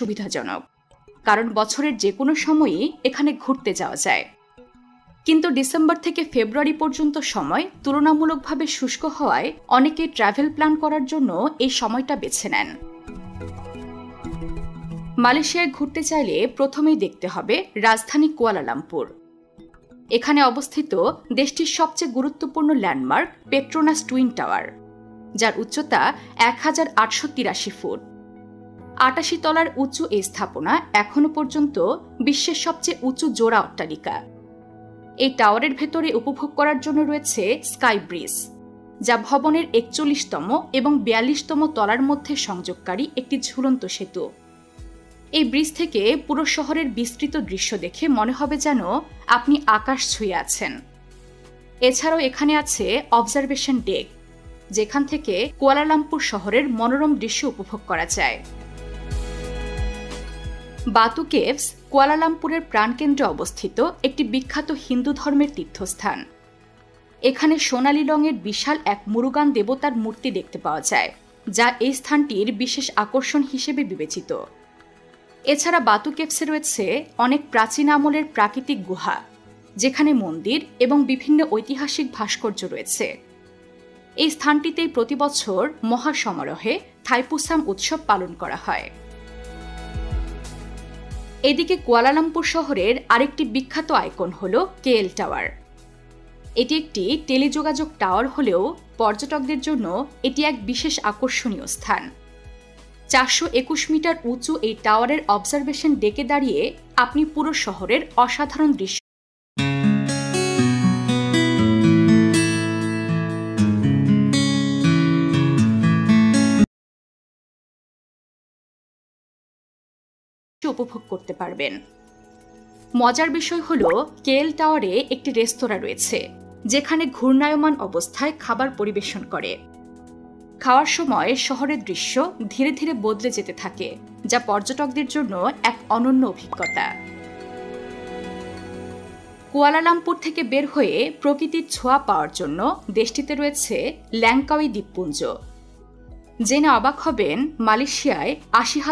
সুবিধাজনক, কারণ বছরের যে কোনো সময়ই এখানে ঘুরতে যাওয়া যায়। কিন্তু ডিসেম্বর থেকে ফেব্রুয়ারি পর্যন্ত সময় তুলনামূলকভাবে শুষ্ক হওয়ায় অনেকে ট্রাভেল প্ল্যান করার জন্য এই সময়টা বেছে নেন। মালয়েশিয়ায় ঘুরতে চাইলে প্রথমেই দেখতে হবে রাজধানী কুয়ালালামপুর। এখানে অবস্থিত দেশটির সবচেয়ে গুরুত্বপূর্ণ ল্যান্ডমার্ক পেট্রোনাস টুইন টাওয়ার, যার উচ্চতা 1883 ফুট। 88 তলার উঁচু এই স্থাপনা এখনো পর্যন্ত বিশ্বের সবচেয়ে উঁচু জোড়া অট্টালিকা। এই টাওয়ারের ভেতরে উপভোগ করার জন্য রয়েছে স্কাই ব্রিজ, যা ভবনের 41তম এবং 42তম তলার মধ্যে সংযোগকারী একটি ঝুলন্ত সেতু। এই ব্রিজ থেকে পুরো শহরের বিস্তৃত দৃশ্য দেখে মনে হবে যেন আপনি আকাশ ছুঁয়ে আছেন। এছাড়াও এখানে আছে অবজারভেশন ডেক, যেখান থেকে কুয়ালালামপুর শহরের মনোরম দৃশ্য উপভোগ করা যায়। বাতু কেভস কুয়ালালামপুরের প্রাণকেন্দ্রে অবস্থিত একটি বিখ্যাত হিন্দু ধর্মের তীর্থস্থান। এখানে সোনালী রঙের বিশাল এক মুরুগান দেবতার মূর্তি দেখতে পাওয়া যায়, যা এই স্থানটির বিশেষ আকর্ষণ হিসেবে বিবেচিত। এছাড়া বাতু কেভসে রয়েছে অনেক প্রাচীন আমলের প্রাকৃতিক গুহা, যেখানে মন্দির এবং বিভিন্ন ঐতিহাসিক ভাস্কর্য রয়েছে। এই স্থানটিতেই প্রতি বছর মহাসমারোহে থাইপুসাম উৎসব পালন করা হয়। এদিকে কুয়ালালামপুর শহরের আরেকটি বিখ্যাত আইকন হল কেএল টাওয়ার। এটি একটি টেলিযোগাযোগ টাওয়ার হলেও পর্যটকদের জন্য এটি এক বিশেষ আকর্ষণীয় স্থান। 421 মিটার উঁচু এই টাওয়ারের অবজারভেশন ডেকে দাঁড়িয়ে আপনি পুরো শহরের অসাধারণ দৃশ্য উপভোগ করতে পারবেন। মজার বিষয় হলো কেএল টাওয়ারে একটি রেস্তোরাঁ রয়েছে, যেখানে ঘূর্ণায়মান অবস্থায় খাবার পরিবেশন করে। খাওয়ার সময় শহরের দৃশ্য ধীরে ধীরে বদলে যেতে থাকে, যা পর্যটকদের জন্য এক অনন্য অভিজ্ঞতা। কুয়ালালামপুর থেকে বের হয়ে প্রকৃতির ছোঁয়া পাওয়ার জন্য দেশটিতে রয়েছে ল্যাংকাউই দ্বীপপুঞ্জ। জেনে অবাক হবেন, মালয়েশিয়ায় ৮০,০০০